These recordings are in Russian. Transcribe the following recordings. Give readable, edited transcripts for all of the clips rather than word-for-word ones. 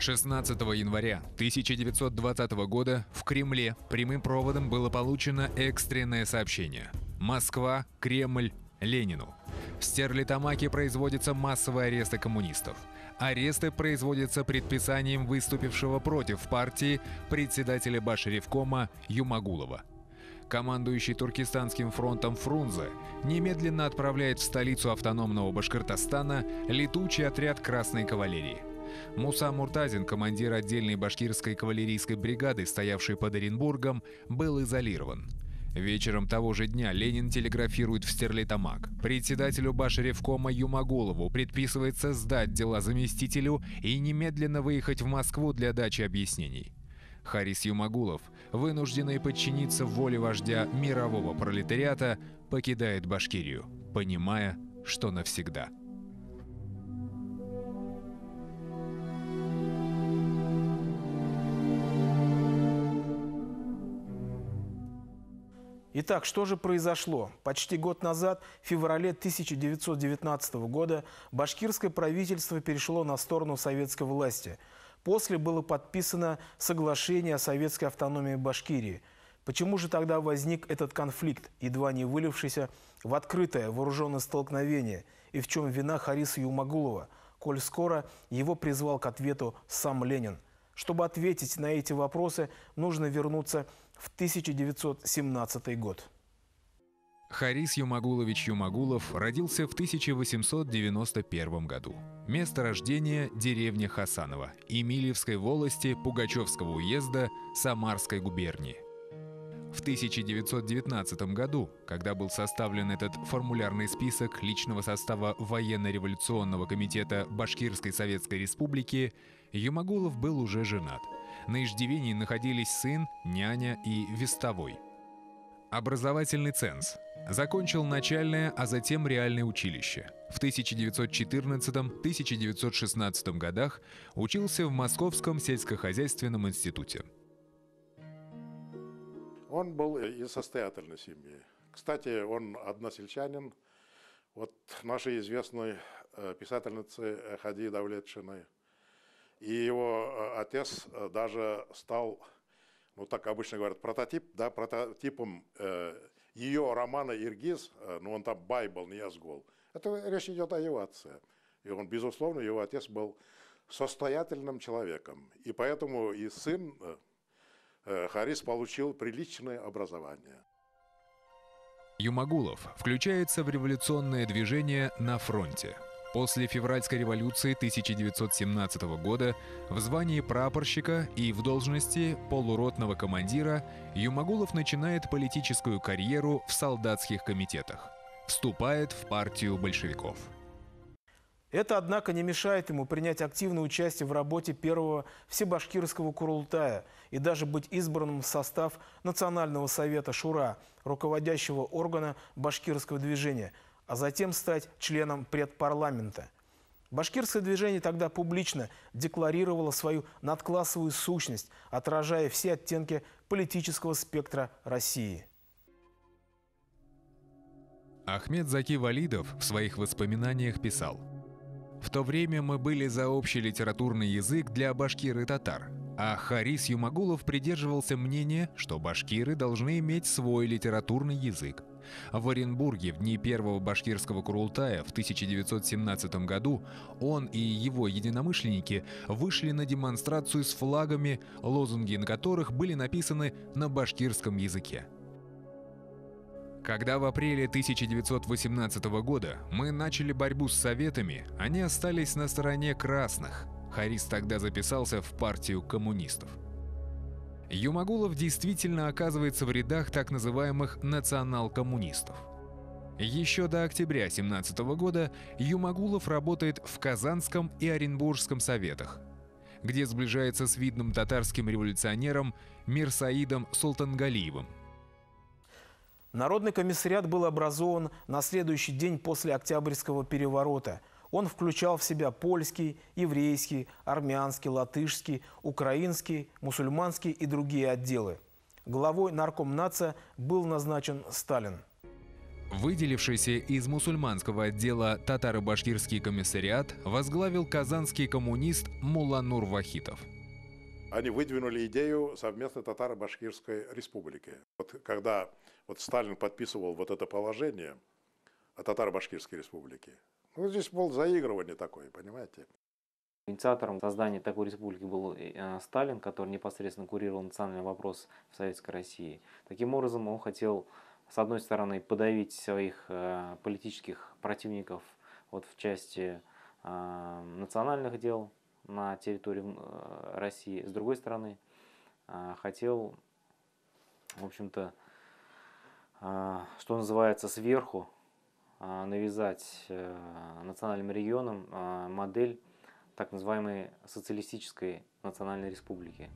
16 января 1920 года в Кремле прямым проводом было получено экстренное сообщение. Москва, Кремль, Ленину. В Стерлитамаке производятся массовые аресты коммунистов. Аресты производятся предписанием выступившего против партии председателя Башревкома Юмагулова. Командующий Туркестанским фронтом Фрунзе немедленно отправляет в столицу автономного Башкортостана летучий отряд Красной кавалерии. Муса Муртазин, командир отдельной башкирской кавалерийской бригады, стоявшей под Оренбургом, был изолирован. Вечером того же дня Ленин телеграфирует в Стерлитамак. Председателю Башревкома Юмагулову предписывается сдать дела заместителю и немедленно выехать в Москву для дачи объяснений. Харис Юмагулов, вынужденный подчиниться воле вождя мирового пролетариата, покидает Башкирию, понимая, что навсегда. Итак, что же произошло? Почти год назад, в феврале 1919 года, башкирское правительство перешло на сторону советской власти. После было подписано соглашение о советской автономии Башкирии. Почему же тогда возник этот конфликт, едва не вылившийся в открытое вооруженное столкновение? И в чем вина Хариса Юмагулова, коль скоро его призвал к ответу сам Ленин? Чтобы ответить на эти вопросы, нужно вернуться в 1917 год. Харис Юмагулович Юмагулов родился в 1891 году. Место рождения – деревня Хасаново, Емельевской волости Пугачевского уезда Самарской губернии. В 1919 году, когда был составлен этот формулярный список личного состава военно-революционного комитета Башкирской Советской Республики, Юмагулов был уже женат. На иждивении находились сын, няня и вестовой. Образовательный ценз. Закончил начальное, а затем реальное училище. В 1914-1916 годах учился в Московском сельскохозяйственном институте. Он был из состоятельной семьи. Кстати, он односельчанин. Вот нашей известной писательницы Хади Давлетшиной. И его отец даже стал, ну так обычно говорят, прототипом ее романа «Иргиз», ну он там бай был, не Язгол. Это речь идет о его отце. И он, безусловно, его отец был состоятельным человеком. И поэтому и сын Харис получил приличное образование. Юмагулов включается в революционное движение на фронте. После февральской революции 1917 года в звании прапорщика и в должности полуротного командира Юмагулов начинает политическую карьеру в солдатских комитетах. Вступает в партию большевиков. Это, однако, не мешает ему принять активное участие в работе первого всебашкирского Курултая и даже быть избранным в состав Национального совета Шура, руководящего органа башкирского движения, а затем стать членом предпарламента. Башкирское движение тогда публично декларировало свою надклассовую сущность, отражая все оттенки политического спектра России. Ахмед Заки Валидов в своих воспоминаниях писал: «В то время мы были за общий литературный язык для башкир и татар, а Харис Юмагулов придерживался мнения, что башкиры должны иметь свой литературный язык. В Оренбурге в дни первого башкирского Курултая в 1917 году он и его единомышленники вышли на демонстрацию с флагами, лозунги на которых были написаны на башкирском языке. Когда в апреле 1918 года мы начали борьбу с советами, они остались на стороне красных. Харис тогда записался в партию коммунистов». Юмагулов действительно оказывается в рядах так называемых национал-коммунистов. Еще до октября 1917 года Юмагулов работает в Казанском и Оренбургском советах, где сближается с видным татарским революционером Мирсаидом Султангалиевым. Народный комиссариат был образован на следующий день после Октябрьского переворота. Он включал в себя польский, еврейский, армянский, латышский, украинский, мусульманский и другие отделы. Главой наркомнатца был назначен Сталин. Выделившийся из мусульманского отдела татаро-башкирский комиссариат возглавил казанский коммунист Мулланур Вахитов. Они выдвинули идею совместной татаро-башкирской республики. Вот когда Сталин подписывал вот это положение о татаро-башкирской республике, здесь было заигрывание такое, понимаете? Инициатором создания такой республики был Сталин, который непосредственно курировал национальный вопрос в Советской России. Таким образом, он хотел, с одной стороны, подавить своих политических противников в части национальных дел на территории России. С другой стороны, хотел, в общем-то, что называется, сверху навязать национальным регионам модель так называемой социалистической национальной республики.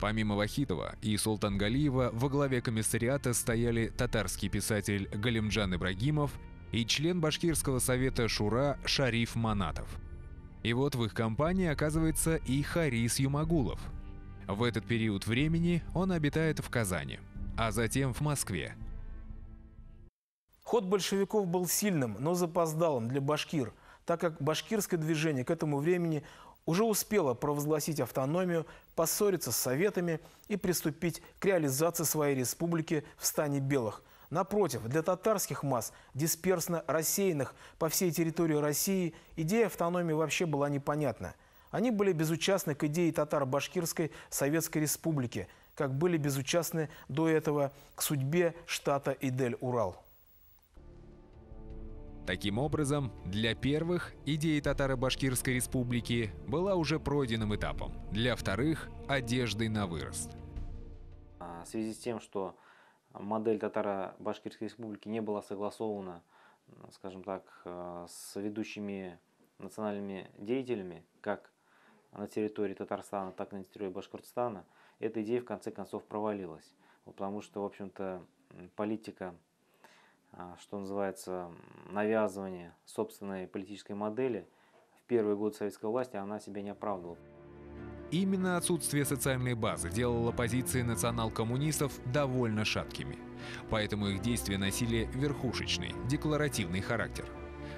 Помимо Вахитова и Султангалиева во главе комиссариата стояли татарский писатель Галимджан Ибрагимов и член Башкирского совета Шура Шариф Манатов. И вот в их компании оказывается и Харис Юмагулов. В этот период времени он обитает в Казани, а затем в Москве. Ход большевиков был сильным, но запоздалым для башкир, так как башкирское движение к этому времени уже успело провозгласить автономию, поссориться с советами и приступить к реализации своей республики в стане белых. Напротив, для татарских масс, дисперсно рассеянных по всей территории России, идея автономии вообще была непонятна. Они были безучастны к идее татаро-башкирской Советской Республики, как были безучастны до этого к судьбе штата Идель-Урал. Таким образом, для первых идея татаро-башкирской республики была уже пройденным этапом, для вторых – одеждой на вырост. В связи с тем, что модель татаро-башкирской республики не была согласована, скажем так, с ведущими национальными деятелями, как на территории Татарстана, так и на территории Башкортостана, эта идея в конце концов провалилась. Потому что, в общем-то, политика, что называется, навязывание собственной политической модели в первые годы советской власти, она себя не оправдывала. Именно отсутствие социальной базы делало позиции национал-коммунистов довольно шаткими. Поэтому их действия носили верхушечный, декларативный характер.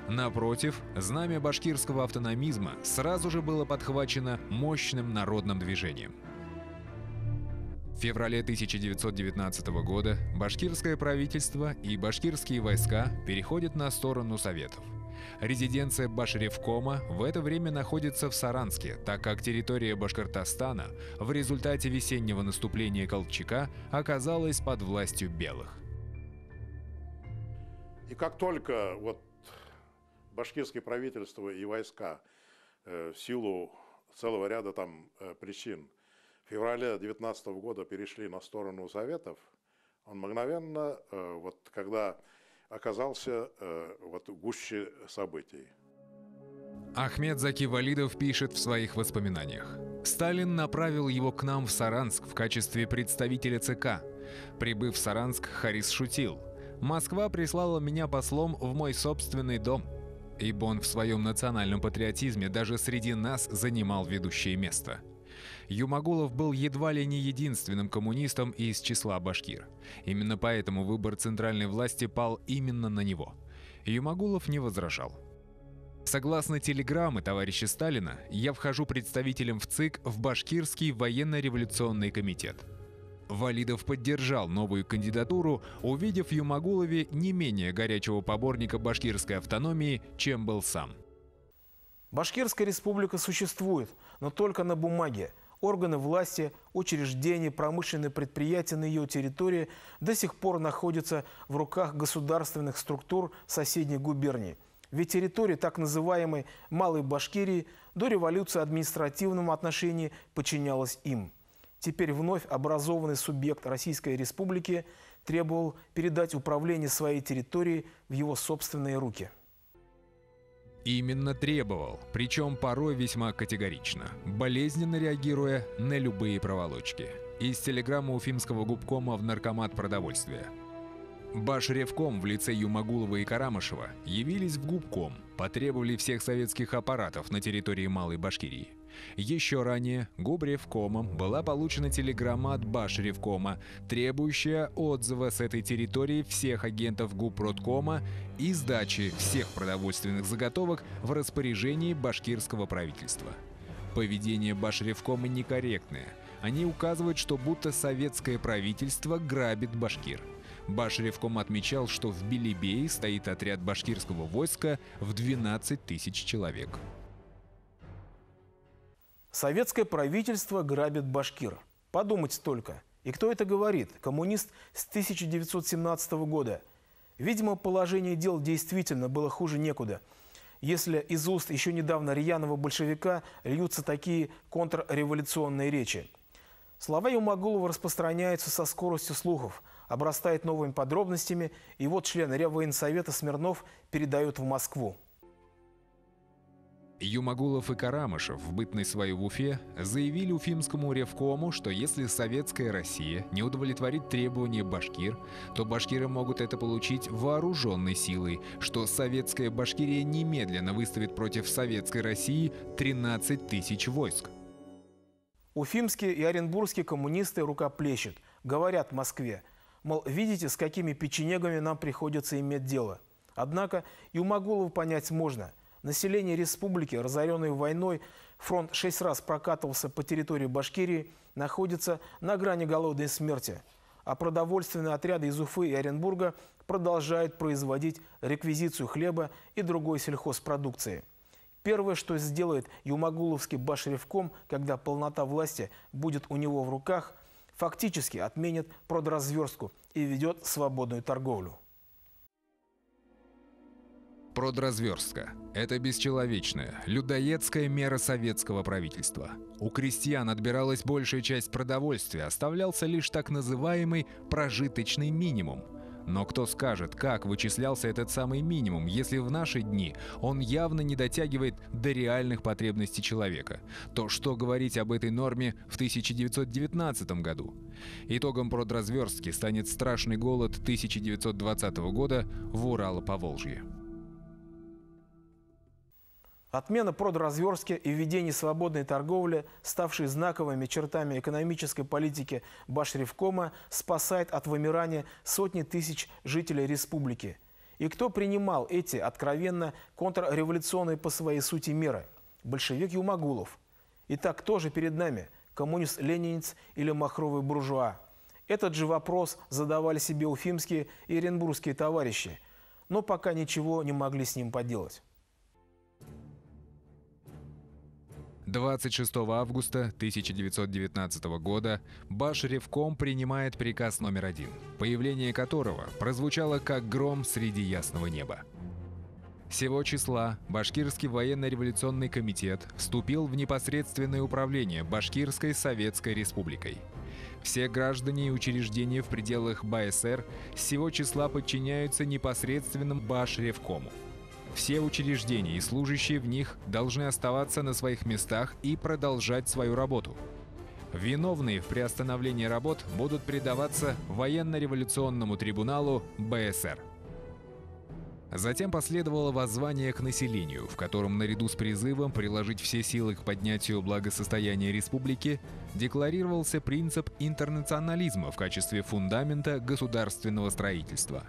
Напротив, знамя башкирского автономизма сразу же было подхвачено мощным народным движением. В феврале 1919 года башкирское правительство и башкирские войска переходят на сторону Советов. Резиденция Башревкома в это время находится в Саранске, так как территория Башкортостана в результате весеннего наступления Колчака оказалась под властью белых. И как только башкирское правительство и войска в силу целого ряда причин в феврале 19 года перешли на сторону Советов, он мгновенно, когда оказался в гуще событий. Ахмед Заки Валидов пишет в своих воспоминаниях. «Сталин направил его к нам в Саранск в качестве представителя ЦК. Прибыв в Саранск, Харис шутил: «Москва прислала меня послом в мой собственный дом», ибо он в своем национальном патриотизме даже среди нас занимал ведущее место. Юмагулов был едва ли не единственным коммунистом из числа башкир. Именно поэтому выбор центральной власти пал именно на него. Юмагулов не возражал. Согласно телеграмме товарища Сталина, я вхожу представителем в ЦИК в Башкирский военно-революционный комитет. Валидов поддержал новую кандидатуру, увидев в Юмагулове не менее горячего поборника башкирской автономии, чем был сам. Башкирская республика существует, но только на бумаге. Органы власти, учреждения, промышленные предприятия на ее территории до сих пор находятся в руках государственных структур соседних губерний. Ведь территория так называемой Малой Башкирии до революции в административном отношении подчинялась им. Теперь вновь образованный субъект Российской Республики требовал передать управление своей территорией в его собственные руки. Именно требовал, причем порой весьма категорично, болезненно реагируя на любые проволочки. Из телеграммы Уфимского губкома в Наркомат продовольствия. Башревком в лице Юмагулова и Карамышева явились в губком, потребовали всех советских аппаратов на территории Малой Башкирии. Еще ранее Губревкомом была получена телеграмма от Башревкома, требующая отзыва с этой территории всех агентов Гупродкома и сдачи всех продовольственных заготовок в распоряжении башкирского правительства. Поведение Башревкома некорректное. Они указывают, что будто советское правительство грабит башкир. Башревком отмечал, что в Белебее стоит отряд башкирского войска в 12 тысяч человек. Советское правительство грабит башкир. Подумайте только. И кто это говорит? Коммунист с 1917 года. Видимо, положение дел действительно было хуже некуда, если из уст еще недавно рьяного большевика льются такие контрреволюционные речи. Слова Юмагулова распространяются со скоростью слухов, обрастает новыми подробностями, и вот член Реввоенсовета Смирнов передает в Москву. Юмагулов и Карамышев в бытность свою в Уфе заявили Уфимскому ревкому, что если советская Россия не удовлетворит требования башкир, то башкиры могут это получить вооруженной силой, что советская Башкирия немедленно выставит против советской России 13 тысяч войск. Уфимские и оренбургские коммунисты рукоплещут, говорят в Москве, мол, видите, с какими печенегами нам приходится иметь дело. Однако Юмагулову понять можно. Население республики, разоренной войной, фронт 6 раз прокатывался по территории Башкирии, находится на грани голодной смерти. А продовольственные отряды из Уфы и Оренбурга продолжают производить реквизицию хлеба и другой сельхозпродукции. Первое, что сделает Юмагуловский Башревком, когда полнота власти будет у него в руках, фактически отменит продразверстку и ведет свободную торговлю. Продразверстка – это бесчеловечная, людоедская мера советского правительства. У крестьян отбиралась большая часть продовольствия, оставлялся лишь так называемый прожиточный минимум. Но кто скажет, как вычислялся этот самый минимум, если в наши дни он явно не дотягивает до реальных потребностей человека? То что говорить об этой норме в 1919 году? Итогом продразверстки станет страшный голод 1920 года в Урало-Поволжье. Отмена продразверстки и введение свободной торговли, ставшей знаковыми чертами экономической политики Башревкома, спасает от вымирания сотни тысяч жителей республики. И кто принимал эти откровенно контрреволюционные по своей сути меры? Большевик Юмагулов. Итак, кто же перед нами? Коммунист-ленинец или махровый буржуа? Этот же вопрос задавали себе уфимские и оренбургские товарищи, но пока ничего не могли с ним поделать. 26 августа 1919 года Башревком принимает приказ номер 1, появление которого прозвучало как гром среди ясного неба. Сего числа Башкирский военно-революционный комитет вступил в непосредственное управление Башкирской Советской Республикой. Все граждане и учреждения в пределах БСР с сего числа подчиняются непосредственно Башревкому. Все учреждения и служащие в них должны оставаться на своих местах и продолжать свою работу. Виновные в приостановлении работ будут предаваться военно-революционному трибуналу БСР. Затем последовало воззвание к населению, в котором наряду с призывом приложить все силы к поднятию благосостояния республики декларировался принцип интернационализма в качестве фундамента государственного строительства.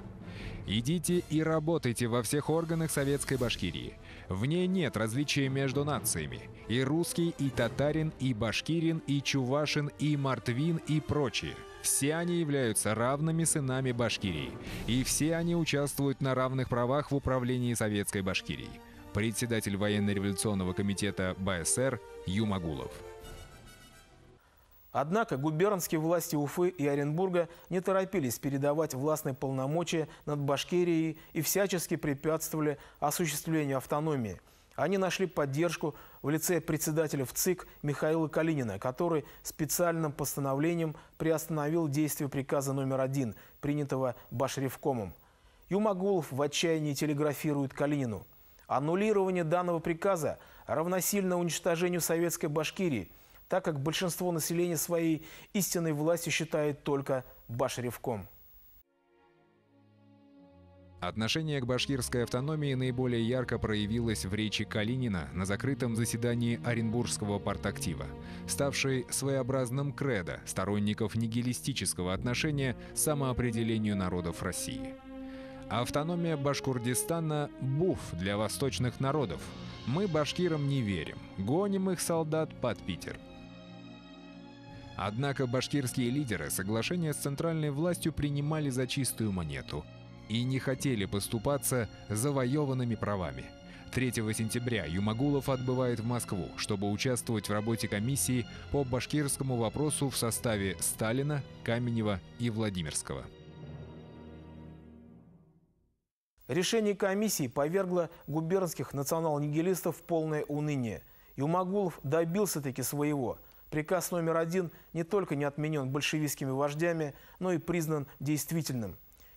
Идите и работайте во всех органах Советской Башкирии. В ней нет различия между нациями. И русский, и татарин, и башкирин, и чувашин, и мартвин, и прочие. Все они являются равными сынами Башкирии. И все они участвуют на равных правах в управлении Советской Башкирией. Председатель военно-революционного комитета БСР Юмагулов. Однако губернские власти Уфы и Оренбурга не торопились передавать властные полномочия над Башкирией и всячески препятствовали осуществлению автономии. Они нашли поддержку в лице председателя ВЦИК Михаила Калинина, который специальным постановлением приостановил действие приказа номер 1, принятого Башревкомом. Юмагулов в отчаянии телеграфирует Калинину. Аннулирование данного приказа равносильно уничтожению советской Башкирии, так как большинство населения своей истинной властью считает только Башревком. Отношение к башкирской автономии наиболее ярко проявилось в речи Калинина на закрытом заседании Оренбургского партактива, ставшей своеобразным кредо сторонников нигилистического отношения к самоопределению народов России. Автономия Башкортостана – буф для восточных народов. Мы башкирам не верим, гоним их солдат под Питер. Однако башкирские лидеры соглашение с центральной властью принимали за чистую монету и не хотели поступаться завоеванными правами. 3 сентября Юмагулов отбывает в Москву, чтобы участвовать в работе комиссии по башкирскому вопросу в составе Сталина, Каменева и Владимирского. Решение комиссии повергло губернских национал-нигилистов в полное уныние. Юмагулов добился-таки своего. Приказ номер 1 не только не отменен большевистскими вождями, но и признан действительным.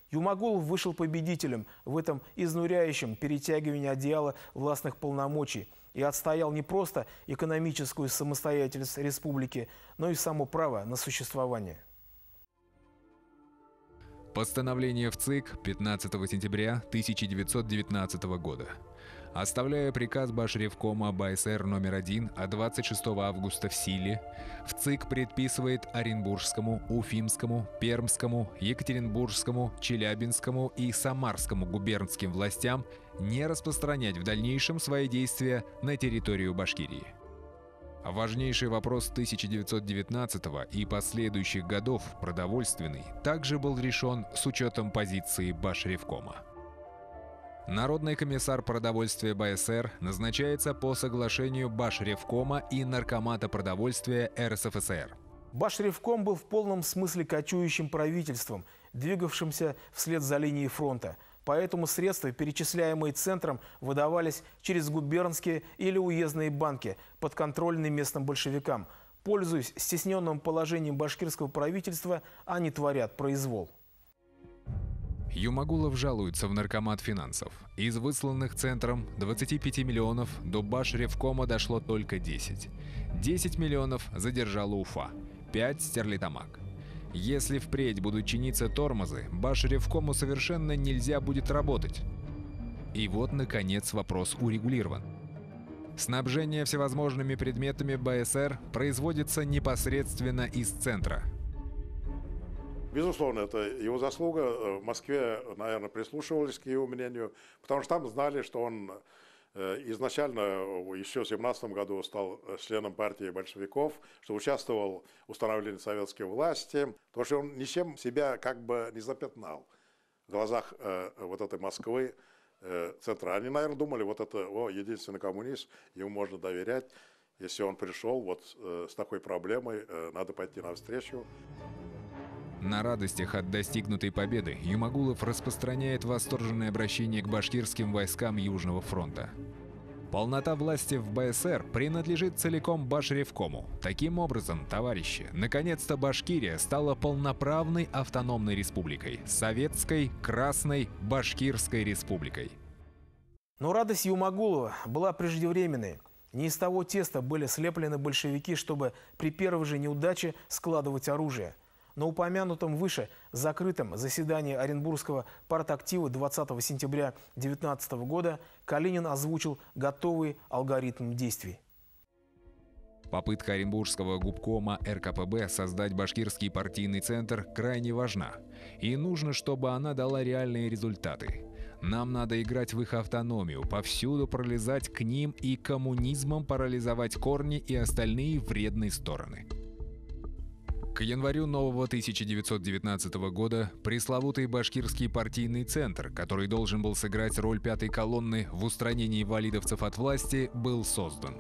Юмагулов вышел победителем в этом изнуряющем перетягивании одеяла властных полномочий и отстоял не просто экономическую самостоятельность республики, но и само право на существование. Постановление в ЦИК 15 сентября 1919 года. Оставляя приказ Башревкома БСР номер 1 от 26 августа в силе, в ЦИК предписывает Оренбургскому, Уфимскому, Пермскому, Екатеринбургскому, Челябинскому и Самарскому губернским властям не распространять в дальнейшем свои действия на территорию Башкирии. Важнейший вопрос 1919 и последующих годов, продовольственный, также был решен с учетом позиции Башревкома. Народный комиссар продовольствия БСР назначается по соглашению Башревкома и Наркомата продовольствия РСФСР. Башревком был в полном смысле кочующим правительством, двигавшимся вслед за линией фронта. Поэтому средства, перечисляемые центром, выдавались через губернские или уездные банки, подконтрольные местным большевикам. Пользуясь стесненным положением башкирского правительства, они творят произвол. Юмагулов жалуется в Наркомат финансов. Из высланных центром 25 миллионов до Башревкома дошло только 10. 10 миллионов задержала Уфа, 5 – Стерлитамак. Если впредь будут чиниться тормозы, Башревкому совершенно нельзя будет работать. И вот, наконец, вопрос урегулирован. Снабжение всевозможными предметами БСР производится непосредственно из центра. Безусловно, это его заслуга. В Москве, наверное, прислушивались к его мнению, потому что там знали, что он изначально еще в 1917 году стал членом партии большевиков, что участвовал в установлении советской власти, потому что он ничем себя как бы не запятнал в глазах вот этой Москвы, центра. Они, наверное, думали, вот это единственный коммунист, ему можно доверять. Если он пришел вот с такой проблемой, надо пойти навстречу. На радостях от достигнутой победы Юмагулов распространяет восторженное обращение к башкирским войскам Южного фронта. Полнота власти в БСР принадлежит целиком Башревкому. Таким образом, товарищи, наконец-то Башкирия стала полноправной автономной республикой, советской, красной, башкирской республикой. Но радость Юмагулова была преждевременной. Не из того теста были слеплены большевики, чтобы при первой же неудаче складывать оружие. На упомянутом выше закрытом заседании Оренбургского партактива 20 сентября 1919 года Калинин озвучил готовый алгоритм действий. Попытка Оренбургского губкома РКПБ создать башкирский партийный центр крайне важна. И нужно, чтобы она дала реальные результаты. Нам надо играть в их автономию, повсюду пролезать к ним и коммунизмом парализовать корни и остальные вредные стороны. К январю нового 1919 года пресловутый башкирский партийный центр, который должен был сыграть роль пятой колонны в устранении валидовцев от власти, был создан.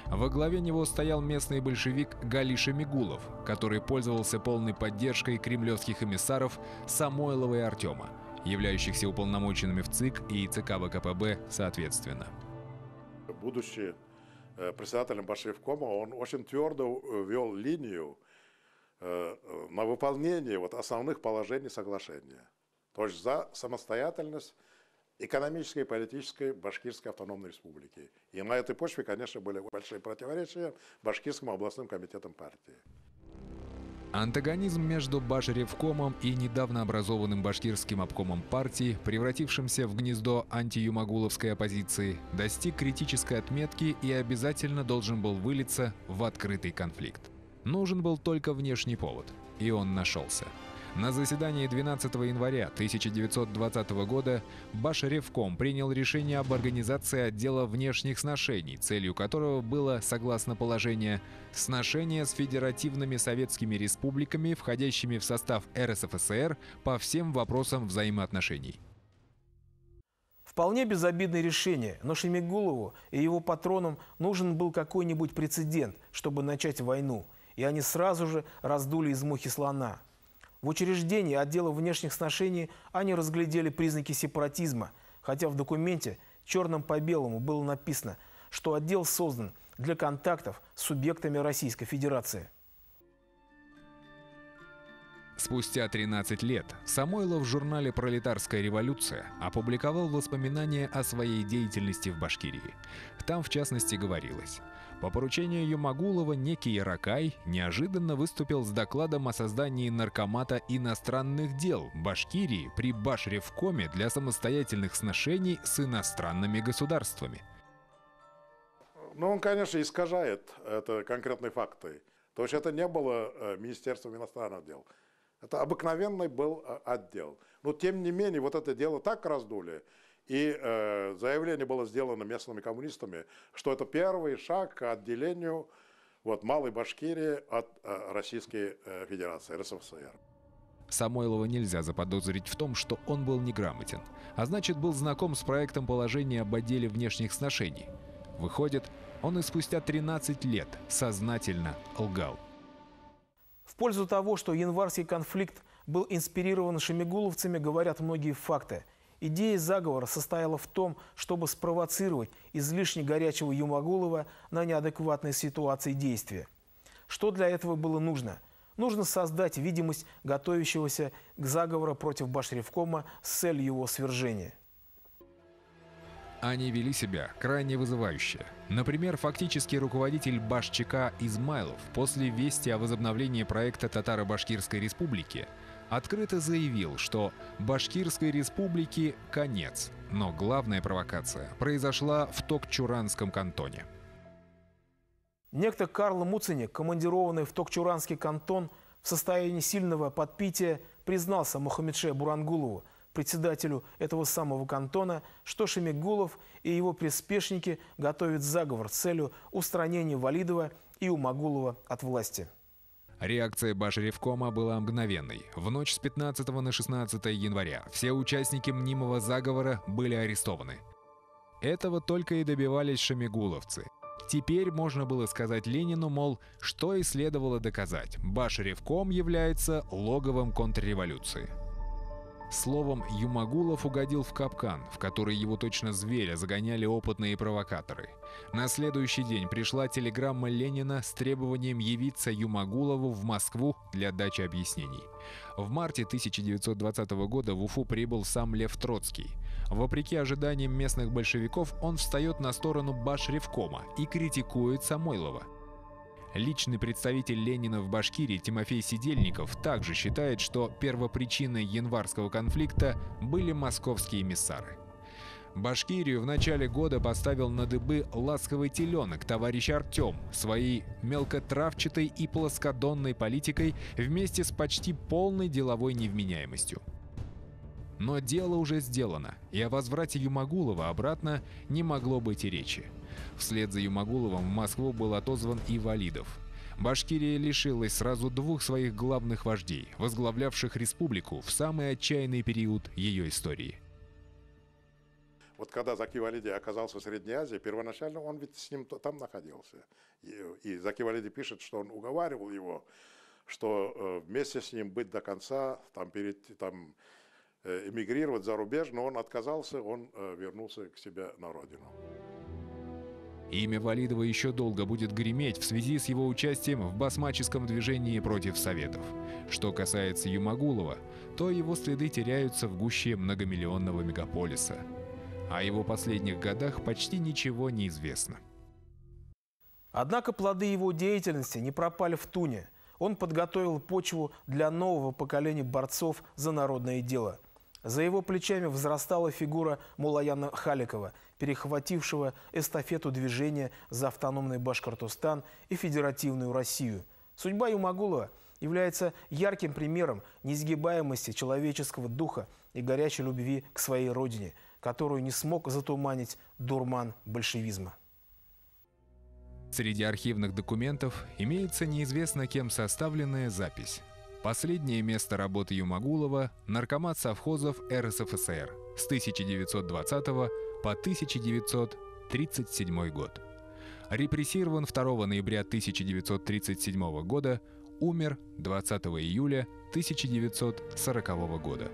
Во главе него стоял местный большевик Галиша Мигулов, который пользовался полной поддержкой кремлевских эмиссаров Самойлова и Артема, являющихся уполномоченными в ЦИК и ЦК ВКПБ соответственно. Будучи председателем Башревкома, он очень твердо вел линию на выполнение вот основных положений соглашения. То есть за самостоятельность экономической и политической Башкирской автономной республики. И на этой почве, конечно, были большие противоречия Башкирским областным комитетом партии. Антагонизм между Башревкомом и недавно образованным башкирским обкомом партии, превратившимся в гнездо антиюмагуловской оппозиции, достиг критической отметки и обязательно должен был вылиться в открытый конфликт. Нужен был только внешний повод, и он нашелся. На заседании 12 января 1920 года Башревком принял решение об организации отдела внешних сношений, целью которого было, согласно положению, сношение с федеративными советскими республиками, входящими в состав РСФСР по всем вопросам взаимоотношений. Вполне безобидное решение, но Шемигулову и его патронам нужен был какой-нибудь прецедент, чтобы начать войну, и они сразу же раздули из мухи слона. В учреждении отдела внешних сношений они разглядели признаки сепаратизма, хотя в документе черным по белому было написано, что отдел создан для контактов с субъектами Российской Федерации. Спустя 13 лет Самойлов в журнале «Пролетарская революция» опубликовал воспоминания о своей деятельности в Башкирии. Там, в частности, говорилось: по поручению Юмагулова некий Ракай неожиданно выступил с докладом о создании Наркомата иностранных дел Башкирии при Башревкоме для самостоятельных сношений с иностранными государствами. Ну, он, конечно, искажает это конкретные факты. То есть это не было Министерством иностранных дел. Это обыкновенный был отдел. Но, тем не менее, вот это дело так раздули, и заявление было сделано местными коммунистами, что это первый шаг к отделению Малой Башкирии от Российской Федерации, РСФСР. Самойлова нельзя заподозрить в том, что он был неграмотен, а значит, был знаком с проектом положения об отделе внешних сношений. Выходит, он и спустя 13 лет сознательно лгал. В пользу того, что январский конфликт был инспирирован шемигуловцами, говорят многие факты. Идея заговора состояла в том, чтобы спровоцировать излишне горячего Юмагулова на неадекватные ситуации действия. Что для этого было нужно? Нужно создать видимость готовящегося к заговору против Башревкома с целью его свержения. Они вели себя крайне вызывающе. Например, фактический руководитель Башчака Измайлов после вести о возобновлении проекта Татаро-Башкирской республики открыто заявил, что Башкирской республике конец, но главная провокация произошла в Токчуранском кантоне. Некто Карл Муценик, командированный в Токчуранский кантон, в состоянии сильного подпития признался Мухаммедше Бурангулову, председателю этого самого кантона, что Шемигулов и его приспешники готовят заговор с целью устранения Валидова и Юмагулова от власти. Реакция Башревкома была мгновенной. В ночь с 15 на 16 января все участники мнимого заговора были арестованы. Этого только и добивались шемигуловцы. Теперь можно было сказать Ленину, мол, что и следовало доказать: Башревком является логовом контрреволюции. Словом, Юмагулов угодил в капкан, в который его точно зверя загоняли опытные провокаторы. На следующий день пришла телеграмма Ленина с требованием явиться Юмагулову в Москву для дачи объяснений. В марте 1920 года в Уфу прибыл сам Лев Троцкий. Вопреки ожиданиям местных большевиков, он встает на сторону Башревкома и критикует Самойлова. Личный представитель Ленина в Башкирии Тимофей Сидельников также считает, что первопричиной январского конфликта были московские эмиссары. Башкирию в начале года поставил на дыбы ласковый теленок товарищ Артем своей мелкотравчатой и плоскодонной политикой вместе с почти полной деловой невменяемостью. Но дело уже сделано, и о возврате Юмагулова обратно не могло быть и речи. Вслед за Юмагуловым в Москву был отозван и Валидов. Башкирия лишилась сразу двух своих главных вождей, возглавлявших республику в самый отчаянный период ее истории. Вот когда Заки Валиди оказался в Средней Азии, первоначально он ведь с ним там находился. И Заки Валиди пишет, что он уговаривал его, что вместе с ним быть до конца, эмигрировать за рубеж, но он отказался, он вернулся к себе на родину. Имя Валидова еще долго будет греметь в связи с его участием в басмаческом движении против Советов. Что касается Юмагулова, то его следы теряются в гуще многомиллионного мегаполиса. О его последних годах почти ничего не известно. Однако плоды его деятельности не пропали в туне. Он подготовил почву для нового поколения борцов за народное дело. За его плечами взрастала фигура Мулаяна Халикова, перехватившего эстафету движения за автономный Башкортостан и федеративную Россию. Судьба Юмагулова является ярким примером несгибаемости человеческого духа и горячей любви к своей родине, которую не смог затуманить дурман большевизма. Среди архивных документов имеется неизвестно кем составленная запись. Последнее место работы Юмагулова – наркомат совхозов РСФСР с 1920 по 1937 год. Репрессирован 2 ноября 1937 года, умер 20 июля 1940 года.